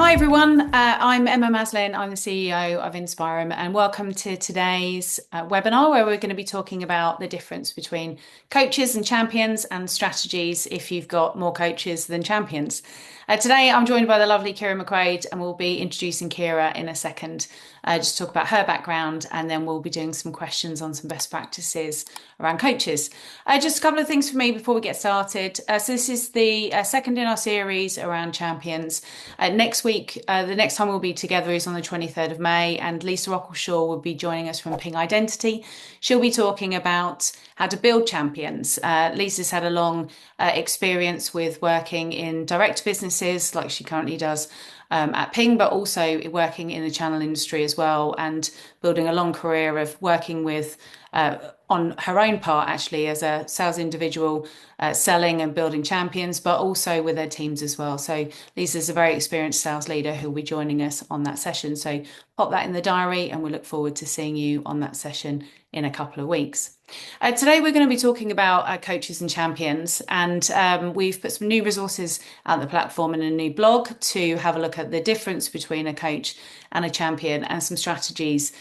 Hi everyone, I'm Emma Maslen, I'm the CEO of inspir'em, and welcome to today's webinar where we're going to be talking about the difference between coaches and champions and strategies if you've got more coaches than champions. Today I'm joined by the lovely Ceire McQuaid, and we'll be introducing Ceire in a second, just to talk about her background, and then we'll be doing some questions on some best practices around coaches. Just a couple of things for me before we get started. So this is the second in our series around champions. Next week, the next time we'll be together is on the 23rd of May, and Lisa Rockleshaw will be joining us from Ping Identity. She'll be talking about how to build champions. Lisa's had a long experience with working in direct businesses like she currently does at Ping, but also working in the channel industry as well, and building a long career of working with on her own part actually as a sales individual, selling and building champions, but also with her teams as well. So Lisa's a very experienced sales leader who'll be joining us on that session. So pop that in the diary, and we look forward to seeing you on that session in a couple of weeks. Today we're going to be talking about coaches and champions, and we've put some new resources out on the platform and a new blog to have a look at the difference between a coach and a champion, and some strategies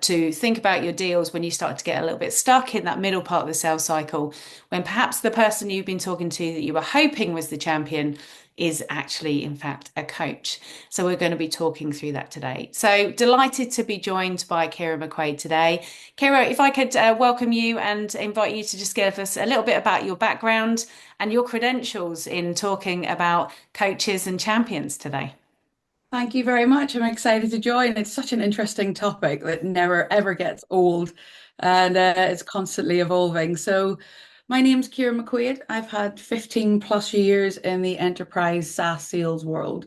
to think about your deals when you start to get a little bit stuck in that middle part of the sales cycle, when perhaps the person you've been talking to that you were hoping was the champion is actually in fact a coach. So we're going to be talking through that today. So delighted to be joined by Ceire McQuaid today. Ceire, if I could welcome you and invite you to just give us a little bit about your background and your credentials in talking about coaches and champions today. Thank you very much. I'm excited to join. It's such an interesting topic that never ever gets old, and it's constantly evolving. So, my name's Ceire McQuaid. I've had 15 plus years in the enterprise SaaS sales world.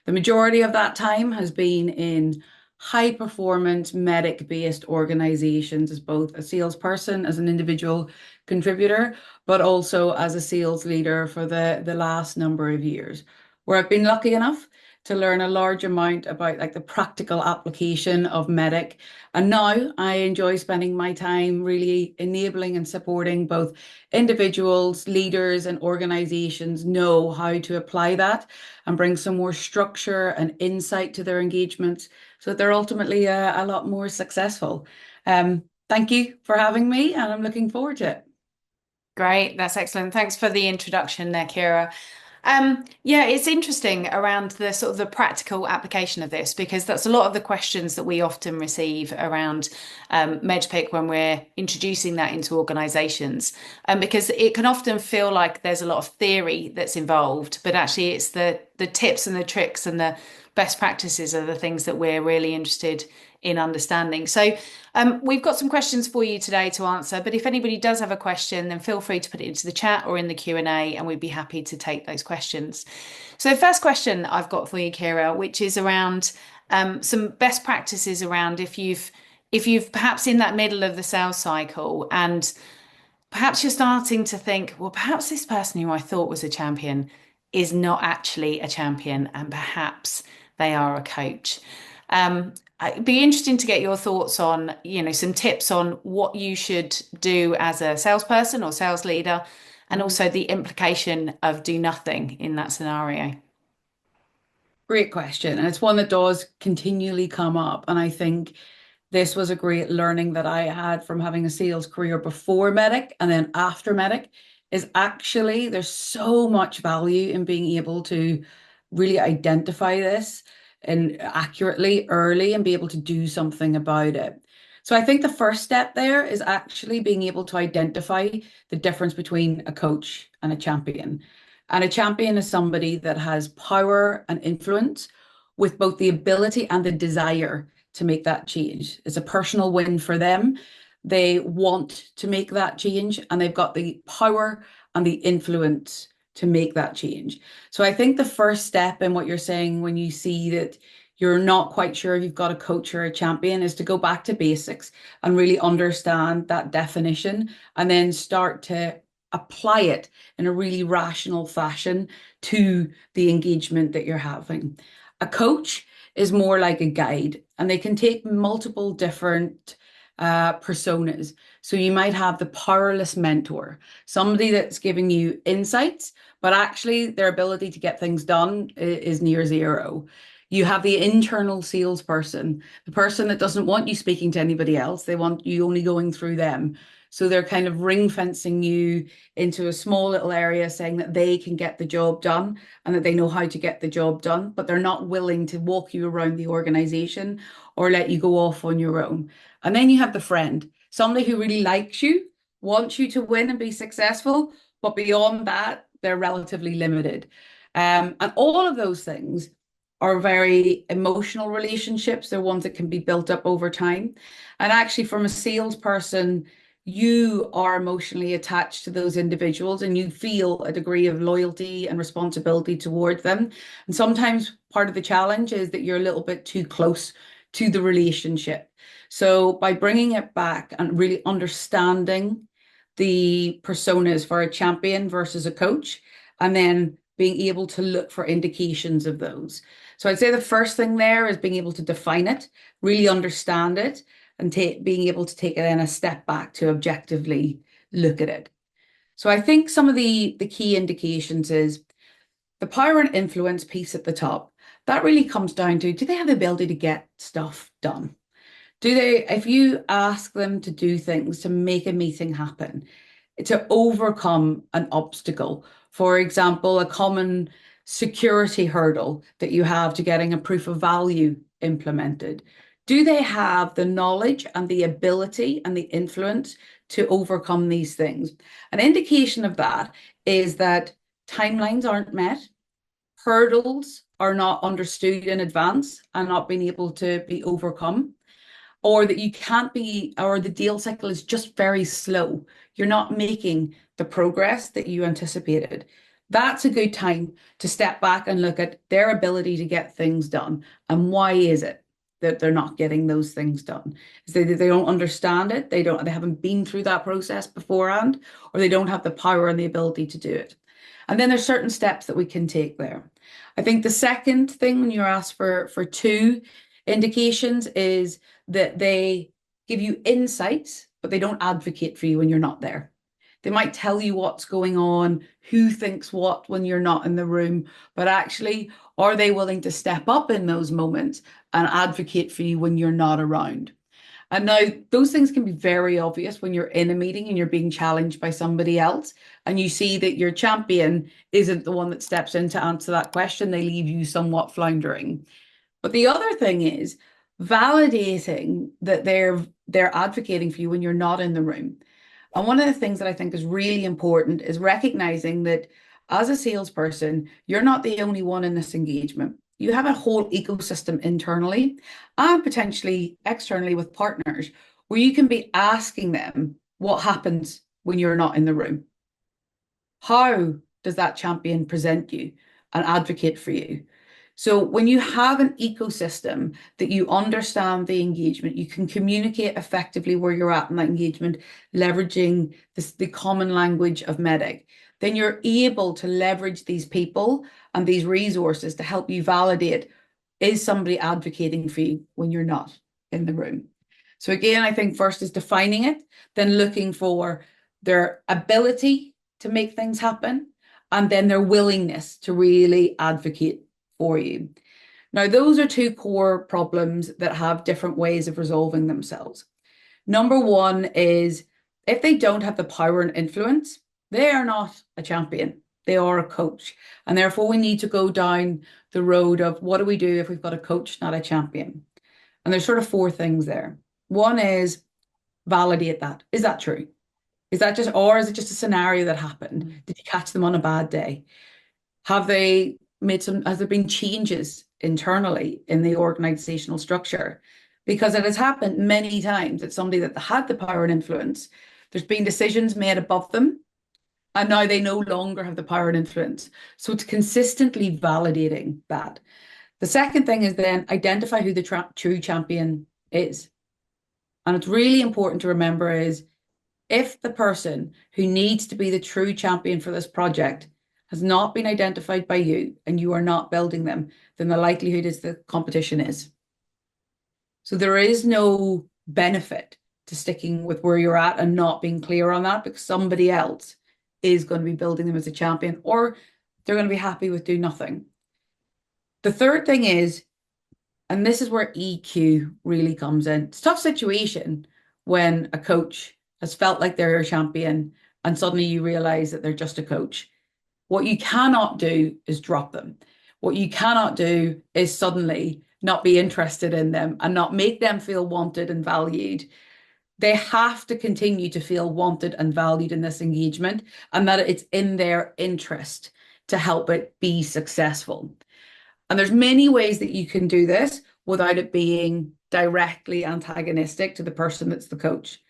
The majority of that time has been in high performance MEDDIC based organizations as both a salesperson, as an individual contributor, but also as a sales leader for the last number of years, where I've been lucky enough to learn a large amount about like the practical application of MEDDIC. And now I enjoy spending my time really enabling and supporting both individuals, leaders, and organizations know how to apply that and bring some more structure and insight to their engagements so that they're ultimately a lot more successful. Thank you for having me, and I'm looking forward to it. Great, that's excellent. Thanks for the introduction there, Ceire. Yeah, it's interesting around the sort of the practical application of this, because that's a lot of the questions that we often receive around MEDDPICC when we're introducing that into organizations. Because it can often feel like there's a lot of theory that's involved, but actually it's the tips and the tricks and the best practices are the things that we're really interested in understanding. So we've got some questions for you today to answer, but if anybody does have a question, then feel free to put it into the chat or in the Q&A, and we'd be happy to take those questions. So the first question I've got for you, Ceire, which is around some best practices around if you've perhaps in that middle of the sales cycle, and perhaps you're starting to think, well, perhaps this person who I thought was a champion is not actually a champion, and perhaps they are a coach. It'd be interesting to get your thoughts on, some tips on what you should do as a salesperson or sales leader, and also the implication of do nothing in that scenario. Great question. And it's one that does continually come up. And I think this was a great learning that I had from having a sales career before MEDDIC and then after MEDDIC, is actually there's so much value in being able to really identify this and accurately early and be able to do something about it. So I think the first step there is actually being able to identify the difference between a coach and a champion. And a champion is somebody that has power and influence with both the ability and the desire to make that change. It's a personal win for them. They want to make that change, and they've got the power and the influence to make that change. So I think the first step in what you're saying when you see that you're not quite sure if you've got a coach or a champion is to go back to basics and really understand that definition, and then start to apply it in a really rational fashion to the engagement that you're having. A coach is more like a guide, and they can take multiple different personas. So you might have the powerless mentor, somebody that's giving you insights, but actually their ability to get things done is near zero. You have the internal salesperson, the person that doesn't want you speaking to anybody else. They want you only going through them. So they're kind of ring fencing you into a small little area, saying that they can get the job done and that they know how to get the job done, but they're not willing to walk you around the organization or let you go off on your own. And then you have the friend, somebody who really likes you, wants you to win and be successful, but beyond that, they're relatively limited. And all of those things are very emotional relationships. They're ones that can be built up over time. And actually, from a salesperson, you are emotionally attached to those individuals and you feel a degree of loyalty and responsibility towards them. And sometimes part of the challenge is that you're a little bit too close to the relationship. So by bringing it back and really understanding the personas for a champion versus a coach, and then being able to look for indications of those. So I'd say the first thing there is being able to define it, really understand it, and being able to take it in a step back to objectively look at it. So I think some of the key indications is the power and influence piece at the top. That really comes down to, do they have the ability to get stuff done? Do they, if you ask them to do things to make a meeting happen, to overcome an obstacle, for example, a common security hurdle that you have to getting a proof of value implemented, do they have the knowledge and the ability and the influence to overcome these things? An indication of that is that timelines aren't met, hurdles are not understood in advance and not being able to be overcome, or that you can't be, or the deal cycle is just very slow. You're not making the progress that you anticipated. That's a good time to step back and look at their ability to get things done. And why is it that they're not getting those things done? Is they don't understand it, they haven't been through that process beforehand, or they don't have the power and the ability to do it. And then there's certain steps that we can take there. I think the second thing when you're asked for two indications is that they give you insights, but they don't advocate for you when you're not there. They might tell you what's going on, who thinks what when you're not in the room, but actually, are they willing to step up in those moments and advocate for you when you're not around? And now those things can be very obvious when you're in a meeting and you're being challenged by somebody else and you see that your champion isn't the one that steps in to answer that question. They leave you somewhat floundering. But the other thing is validating that they're advocating for you when you're not in the room. And one of the things that I think is really important is recognizing that as a salesperson, you're not the only one in this engagement. You have a whole ecosystem internally and potentially externally with partners where you can be asking them what happens when you're not in the room. How does that champion present you and advocate for you? So when you have an ecosystem that you understand the engagement, you can communicate effectively where you're at in that engagement, leveraging the common language of MEDDIC, then you're able to leverage these people and these resources to help you validate, is somebody advocating for you when you're not in the room? So again, I think first is defining it, then looking for their ability to make things happen, and then their willingness to really advocate for you. Now, those are two core problems that have different ways of resolving themselves. Number one is if they don't have the power and influence, they are not a champion. They are a coach. And therefore, we need to go down the road of what do we do if we've got a coach, not a champion? And there's sort of four things there. One is validate that. Is that true? Is that just, or is it just a scenario that happened? Did you catch them on a bad day? Have they has there been changes internally in the organizational structure? Because it has happened many times that somebody that had the power and influence, there's been decisions made above them, and now they no longer have the power and influence. So it's consistently validating that. The second thing is then identify who the true champion is. And it's really important to remember is if the person who needs to be the true champion for this project has not been identified by you and you are not building them, then the likelihood is the competition is. So there is no benefit to sticking with where you're at and not being clear on that, because somebody else is going to be building them as a champion, or they're going to be happy with doing nothing. The third thing is And this is where EQ really comes in. It's a tough situation when a coach has felt like they're a champion and suddenly you realize that they're just a coach. What you cannot do is drop them. What you cannot do is suddenly not be interested in them and not make them feel wanted and valued. They have to continue to feel wanted and valued in this engagement, and that it's in their interest to help it be successful. And there's many ways that you can do this without it being directly antagonistic to the person that's the coach.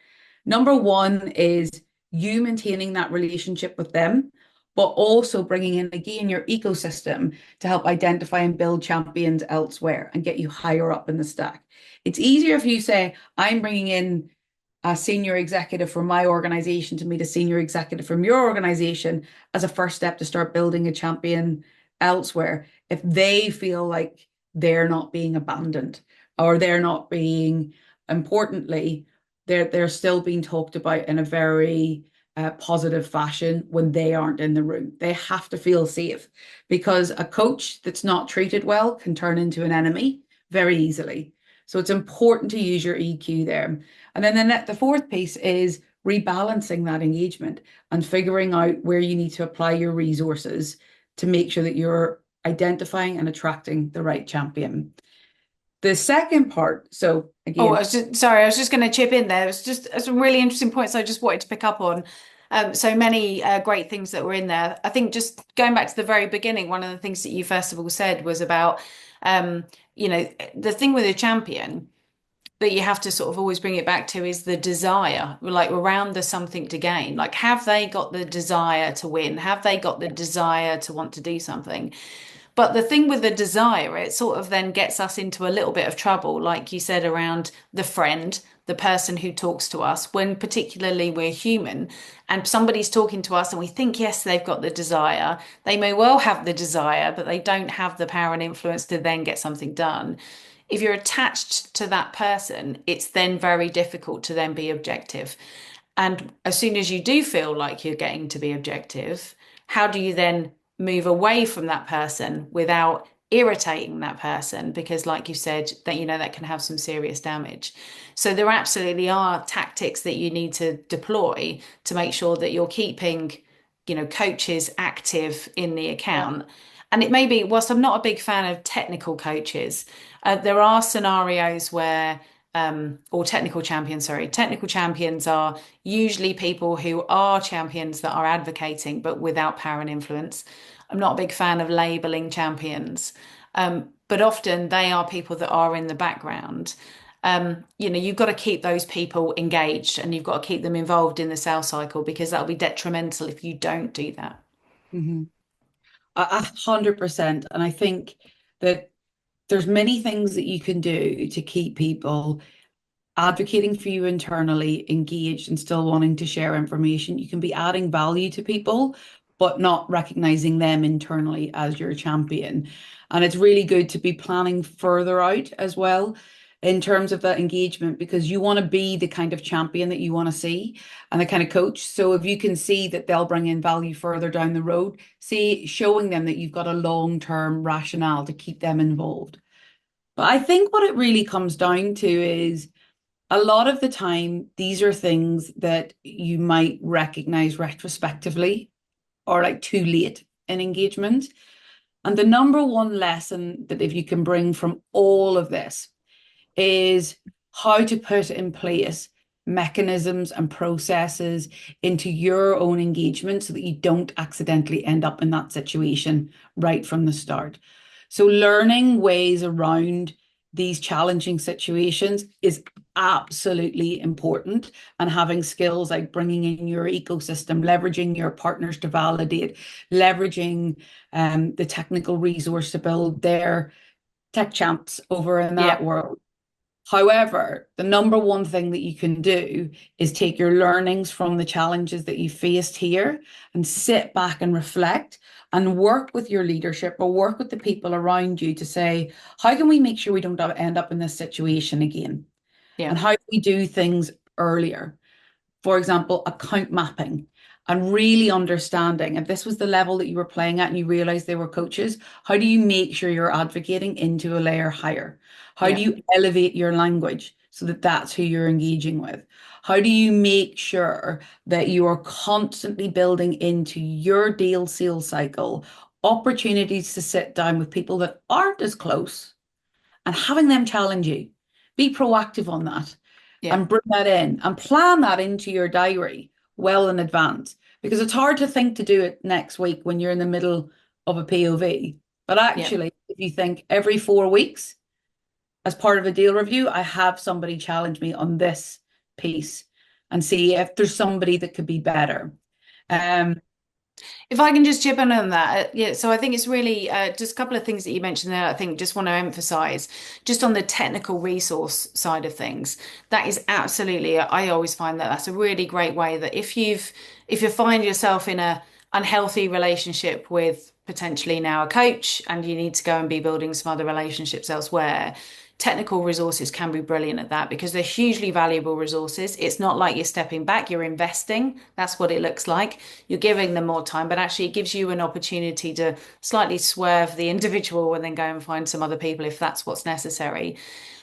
Number one is you maintaining that relationship with them, but also bringing in again your ecosystem to help identify and build champions elsewhere and get you higher up in the stack. It's easier if you say, I'm bringing in a senior executive from my organization to meet a senior executive from your organization as a first step to start building a champion elsewhere. If they feel like they're not being abandoned or they're not being, importantly, they're still being talked about in a very positive fashion when they aren't in the room. They have to feel safe because a coach that's not treated well can turn into an enemy very easily. So it's important to use your EQ there. And then the fourth piece is rebalancing that engagement and figuring out where you need to apply your resources to make sure that you're identifying and attracting the right champion. The second part, so Oh, again, I was just going to chip in there. It's just some really interesting points I just wanted to pick up on. So many great things that were in there. I think just going back to the very beginning, one of the things that you first of all said was about, um, the thing with a champion that you have to sort of always bring it back to is the desire, like around the something to gain. Like, have they got the desire to win? Have they got the desire to want to do something? But the thing with the desire, it sort of then gets us into a little bit of trouble, like you said, around the friend, the person who talks to us, when particularly we're human and somebody's talking to us and we think, yes, they've got the desire. They may well have the desire, but they don't have the power and influence to then get something done. If you're attached to that person, it's then very difficult to then be objective. And as soon as you do feel like you're getting to be objective, how do you then move away from that person without irritating that person? Because like you said, that that can have some serious damage. So there absolutely are tactics that you need to deploy to make sure that you're keeping, coaches active in the yeah. account. And it may be, whilst I'm not a big fan of technical coaches, there are scenarios where or technical champions, sorry. Technical champions are usually people who are champions that are advocating, but without power and influence. I'm not a big fan of labeling champions, but often they are people that are in the background. You've got to keep those people engaged and you've got to keep them involved in the sales cycle because that'll be detrimental if you don't do that. Mm-hmm. 100%. And I think that there's many things that you can do to keep people advocating for you internally, engaged, and still wanting to share information. You can be adding value to people, but not recognizing them internally as your champion. And it's really good to be planning further out as well in terms of that engagement because you want to be the kind of champion that you want to see and the kind of coach. So if you can see that they'll bring in value further down the road, see, showing them that you've got a long-term rationale to keep them involved. But I think what it really comes down to is a lot of the time, these are things that you might recognize retrospectively or like too late in engagement. And the number one lesson that if you can bring from all of this is how to put in place mechanisms and processes into your own engagement so that you don't accidentally end up in that situation right from the start. So learning ways around these challenging situations is absolutely important, and having skills like bringing in your ecosystem, leveraging your partners to validate, leveraging the technical resource to build their tech champs over in that Yeah. world. However, the number one thing that you can do is take your learnings from the challenges that you faced here and sit back and reflect and work with your leadership or work with the people around you to say, how can we make sure we don't end up in this situation again? Yeah. And how do we do things earlier? For example, account mapping and really understanding, if this was the level that you were playing at and you realized they were coaches, how do you make sure you're advocating into a layer higher? How do Yeah. you elevate your language so that that's who you're engaging with? How do you make sure that you are constantly building into your deal sales cycle opportunities to sit down with people that aren't as close and having them challenge you? Be proactive on that Yeah. and bring that in and plan that into your diary well in advance, because it's hard to think to do it next week when you're in the middle of a POV. But Yeah. actually, if you think every 4 weeks, as part of a deal review, I have somebody challenge me on this piece and see if there's somebody that could be better. Um, If I can just chip in on that, yeah, so I think it's really just a couple of things that you mentioned there. I think just want to emphasize just on the technical resource side of things. That is absolutely, I always find that that's a really great way that if you find yourself in a unhealthy relationship with potentially now a coach and you need to go and be building some other relationships elsewhere, technical resources can be brilliant at that because they're hugely valuable resources. It's not like you're stepping back, you're investing. That's what it looks like. You're giving them more time, but actually it gives you an opportunity to slightly swerve the individual and then go and find some other people if that's what's necessary.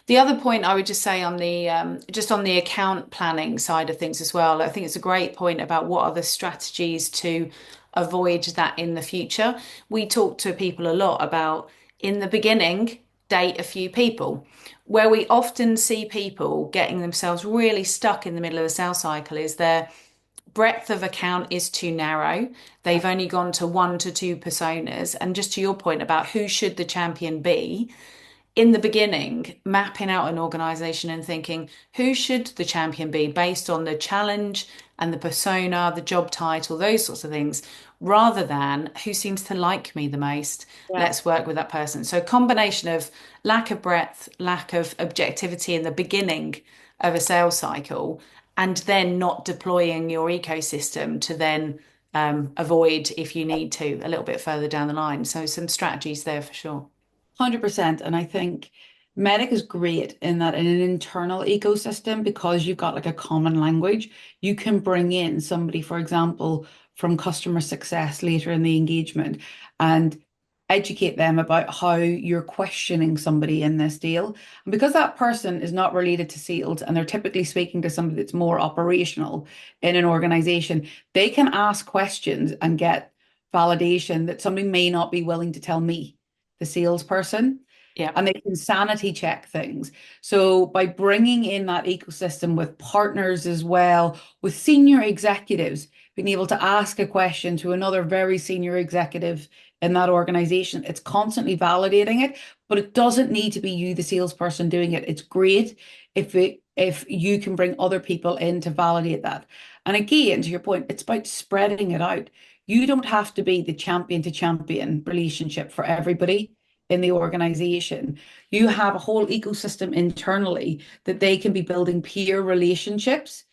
The other point I would just say on the just on the account planning side of things as well, I think it's a great point about what are the strategies to avoid that in the future. We talk to people a lot about in the beginning, date a few people. Where we often see people getting themselves really stuck in the middle of the sales cycle is their breadth of account is too narrow. They've only gone to one to two personas. And just to your point about who should the champion be, in the beginning, mapping out an organization and thinking, who should the champion be based on the challenge and the persona, the job title, those sorts of things, rather than who seems to like me the most. yeah, Let's work with that person. So, combination of lack of breadth, lack of objectivity in the beginning of a sales cycle, and then not deploying your ecosystem to then avoid if you need to a little bit further down the line. So, some strategies there for sure. 100%. And I think MEDDIC is great in that in an internal ecosystem, because you've got like a common language, you can bring in somebody, for example, from customer success later in the engagement and educate them about how you're questioning somebody in this deal. And because that person is not related to sales and they're typically speaking to somebody that's more operational in an organization, they can ask questions and get validation that somebody may not be willing to tell me, the salesperson, Yeah. and they can sanity check things. So by bringing in that ecosystem with partners as well, with senior executives, being able to ask a question to another very senior executive in that organization, it's constantly validating it, but it doesn't need to be you, the salesperson, doing it. It's great if you can bring other people in to validate that. And again, to your point, it's about spreading it out. You don't have to be the champion to champion relationship for everybody in the organization. You have a whole ecosystem internally that they can be building peer relationships.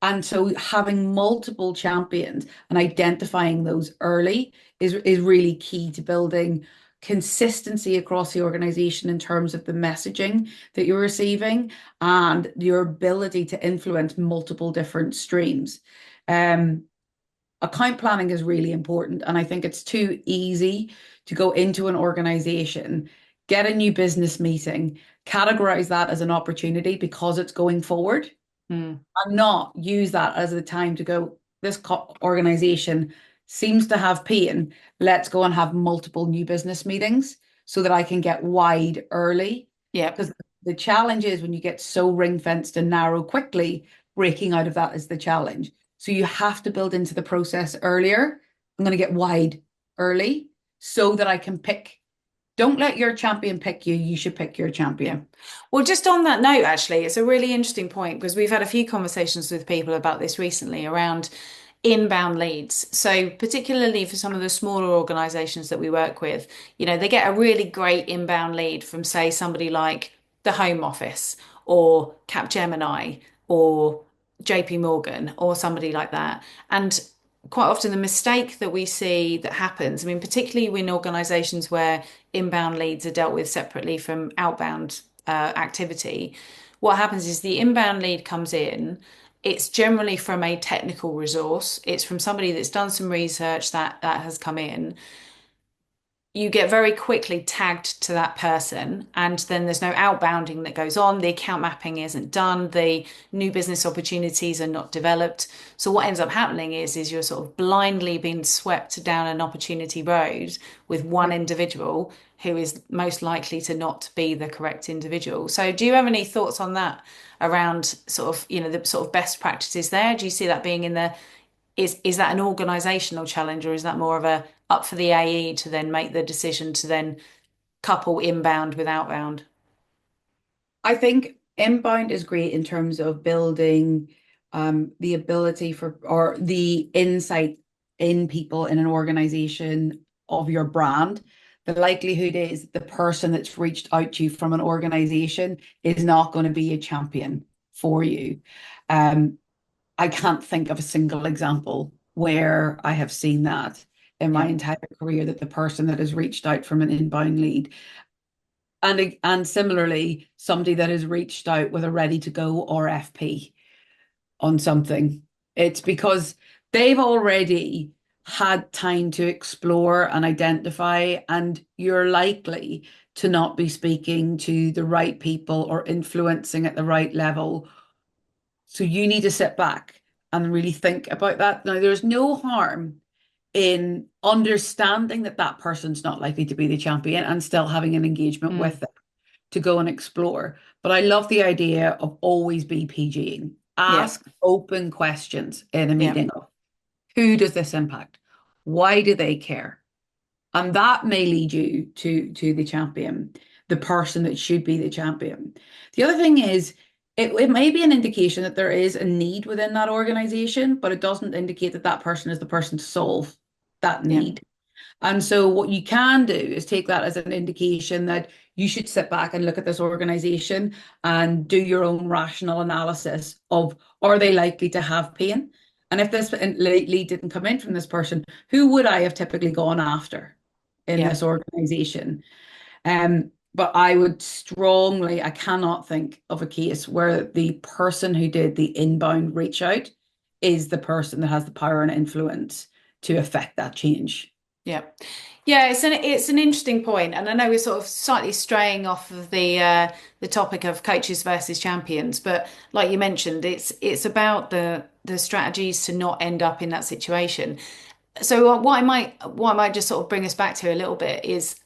And so having multiple champions and identifying those early is really key to building consistency across the organization in terms of the messaging that you're receiving and your ability to influence multiple different streams. Um, Account planning is really important. And I think it's too easy to go into an organization, get a new business meeting, categorize that as an opportunity because it's going forward, Mm. and not use that as the time to go, this organization seems to have pain. Let's go and have multiple new business meetings so that I can get wide early. Yeah. Because the challenge is when you get so ring fenced and narrow quickly, breaking out of that is the challenge. So you have to build into the process earlier. I'm going to get wide early so that I can pick. Don't let your champion pick you. You should pick your Yeah. champion. Well, just on that note, actually, it's a really interesting point because we've had a few conversations with people about this recently around inbound leads. So, particularly for some of the smaller organizations that we work with, they get a really great inbound lead from, say, somebody like the Home Office or Capgemini or JP Morgan or somebody like that. And quite often the mistake that we see that happens, I mean, particularly in organizations where inbound leads are dealt with separately from outbound activity, what happens is the inbound lead comes in. it's generally from a technical resource. It's from somebody that's done some research that has come in. You get very quickly tagged to that person, and then there's no outbounding that goes on. The account mapping isn't done. The new business opportunities are not developed. So what ends up happening is you're sort of blindly being swept down an opportunity road with one Yep. individual who is most likely to not be the correct individual. So do you have any thoughts on that around sort of, the sort of best practices there? Do you see that being in the is that an organizational challenge, or is that more of a up for the AE to then make the decision to then couple inbound with outbound? I think inbound is great in terms of building the ability for or the insight in people in an organization of your brand. The likelihood is the person that's reached out to you from an organization is not going to be a champion for you. Um, I can't think of a single example where I have seen that in my Yeah, entire career that the person that has reached out from an inbound lead and similarly, somebody that has reached out with a ready to go RFP on something. It's because they've already had time to explore and identify, and you're likely to not be speaking to the right people or influencing at the right level. So you need to sit back and really think about that. Now, there's no harm in understanding that that person's not likely to be the champion and still having an engagement mm, with them to go and explore. But I love the idea of always be PGing. yeah, Ask open questions in a yeah, meeting of who does this impact? Why do they care? And that may lead you to the champion, the person that should be the champion. The other thing is it may be an indication that there is a need within that organization, but it doesn't indicate that that person is the person to solve that yeah, need. And so what you can do is take that as an indication that you should sit back and look at this organization and do your own rational analysis of are they likely to have pain? And if this lead didn't come in from this person, who would I have typically gone after in yeah. this organization? But I would strongly, I cannot think of a case where the person who did the inbound reach out is the person that has the power and influence to affect that change. Yeah. Yeah, it's an interesting point, and I know we're sort of slightly straying off of the topic of coaches versus champions, but like you mentioned, it's about the strategies to not end up in that situation. So what I might just sort of bring us back to a little bit is,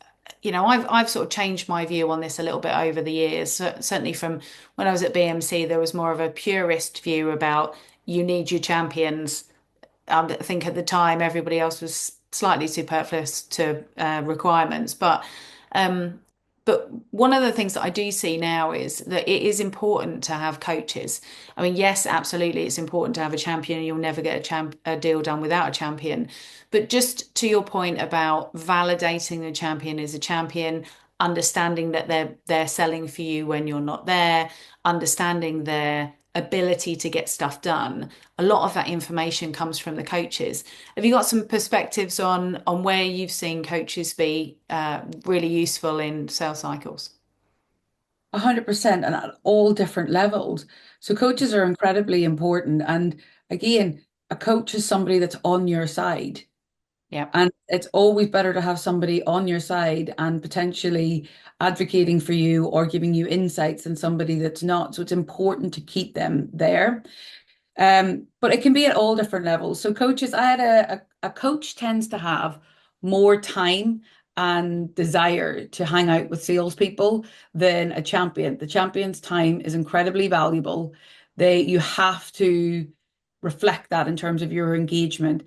I've sort of changed my view on this a little bit over the years. Certainly from when I was at BMC, there was more of a purist view about you need your champions. I think at the time everybody else was slightly superfluous to requirements, um, but one of the things that I do see now is that it is important to have coaches. I mean, yes, absolutely, it's important to have a champion. You'll never get a deal done without a champion. But just to your point about validating the champion as a champion, understanding that they're selling for you when you're not there, understanding their ability to get stuff done. A lot of that information comes from the coaches. Have you got some perspectives on where you've seen coaches be really useful in sales cycles? 100% and at all different levels. So coaches are incredibly important. And again, a coach is somebody that's on your side. Yeah, And it's always better to have somebody on your side and potentially advocating for you or giving you insights than somebody that's not. So it's important to keep them there. But it can be at all different levels. So coaches, I had a coach tends to have more time and desire to hang out with salespeople than a champion. The champion's time is incredibly valuable. You have to reflect that in terms of your engagement.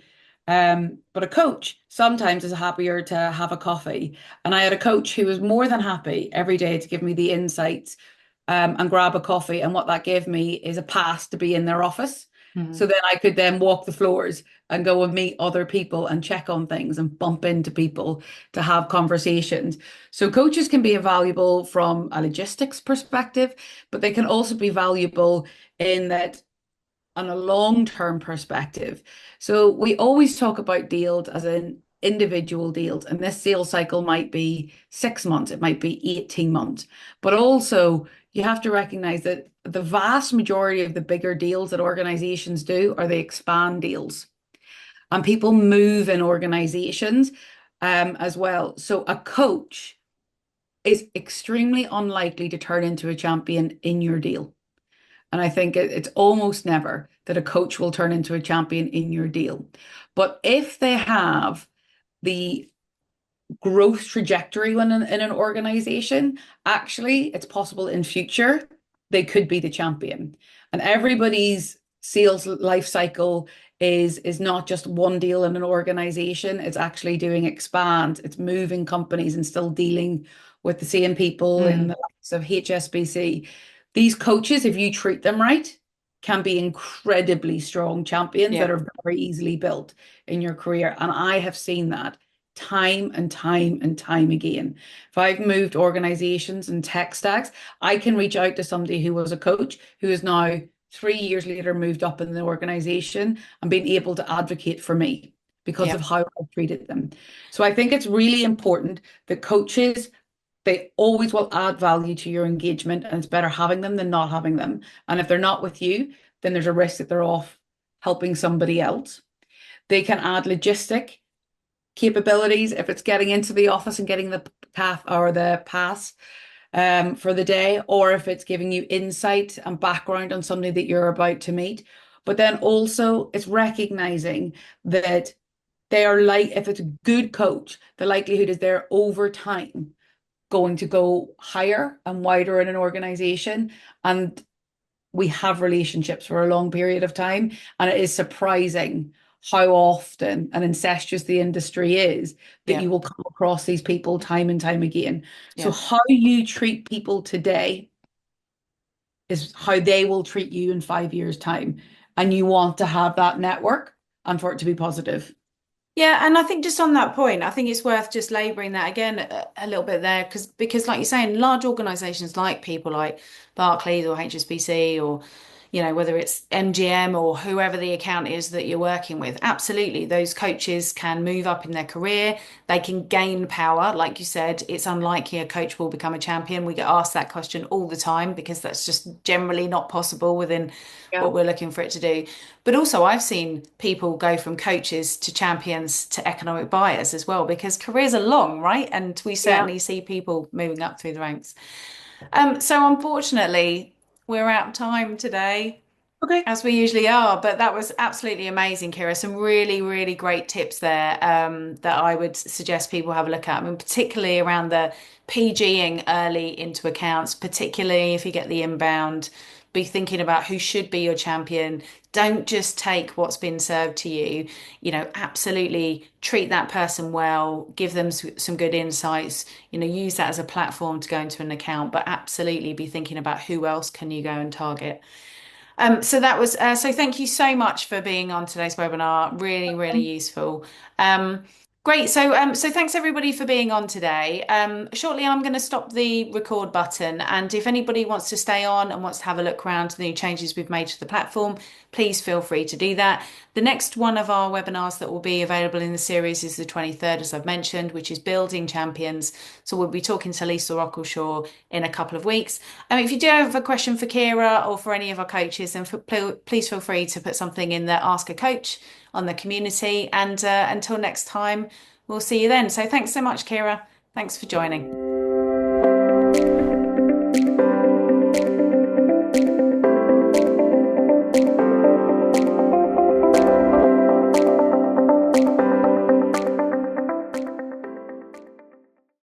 But a coach sometimes is happier to have a coffee. And I had a coach who was more than happy every day to give me the insights and grab a coffee. And what that gave me is a pass to be in their office. So mm, then I could then walk the floors and go and meet other people and check on things and bump into people to have conversations. So coaches can be valuable from a logistics perspective, but they can also be valuable in that on a long-term perspective. So we always talk about deals as an individual deals, and this sales cycle might be 6 months, it might be 18 months, but also you have to recognize that the vast majority of the bigger deals that organizations do are they expand deals. And people move in organizations as well. So a coach is extremely unlikely to turn into a champion in your deal. And I think it's almost never that a coach will turn into a champion in your deal. But if they have the growth trajectory in an organization, actually, it's possible in future they could be the champion. And everybody's sales life cycle is not just one deal in an organization. It's actually doing expand. It's moving companies and still dealing with the same people in Mm, the likes of HSBC. These coaches, if you treat them right, can be incredibly strong champions that yeah, are very easily built in your career. And I have seen that time and time and time again. If I've moved organizations and tech stacks, I can reach out to somebody who was a coach who is now 3 years later moved up in the organization and been able to advocate for me because yeah, of how I treated them. So I think it's really important that coaches, they always will add value to your engagement, and it's better having them than not having them. And if they're not with you, then there's a risk that they're off helping somebody else. They can add logistic capabilities if it's getting into the office and getting the path or the pass for the day, or if it's giving you insight and background on somebody that you're about to meet. But then also it's recognizing that they are like, if it's a good coach, the likelihood is they're over time going to go higher and wider in an organization. And we have relationships for a long period of time. And it is surprising how often and incestuous the industry is that yeah, you will come across these people time and time again. So yeah. how you treat people today is how they will treat you in 5 years' time. And you want to have that network and for it to be positive. Yeah, and I think just on that point, I think it's worth just labouring that again a little bit there because like you're saying, large organisations like people like Barclays or HSBC or whether it's MGM or whoever the account is that you're working with, absolutely, those coaches can move up in their career. They can gain power. Like you said, it's unlikely a coach will become a champion. We get asked that question all the time because that's just generally not possible within Yeah. what we're looking for it to do. But also, I've seen people go from coaches to champions to economic buyers as well, because careers are long, right? And we Yeah. certainly see people moving up through the ranks. So unfortunately, we're out of time today, Okay. as we usually are. But that was absolutely amazing, Kira. Some really, really great tips there that I would suggest people have a look at. I mean, particularly around the PGing early into accounts, particularly if you get the inbound, be thinking about who should be your champion. Don't just take what's been served to you. Absolutely treat that person well, give them some good insights, use that as a platform to go into an account, but absolutely be thinking about who else can you go and target. So thank you so much for being on today's webinar. Really, really useful. Um, Great. So thanks everybody for being on today. Shortly, I'm going to stop the record button, and if anybody wants to stay on and wants to have a look around the new changes we've made to the platform, please feel free to do that. The next one of our webinars that will be available in the series is the 23rd, as I've mentioned, which is Building Champions. So we'll be talking to Lisa Rockleshaw in a couple of weeks. If you do have a question for Kira or for any of our coaches, then please feel free to put something in the Ask a Coach on the community. And until next time, we'll see you then. So thanks so much, Kira. Thanks for joining.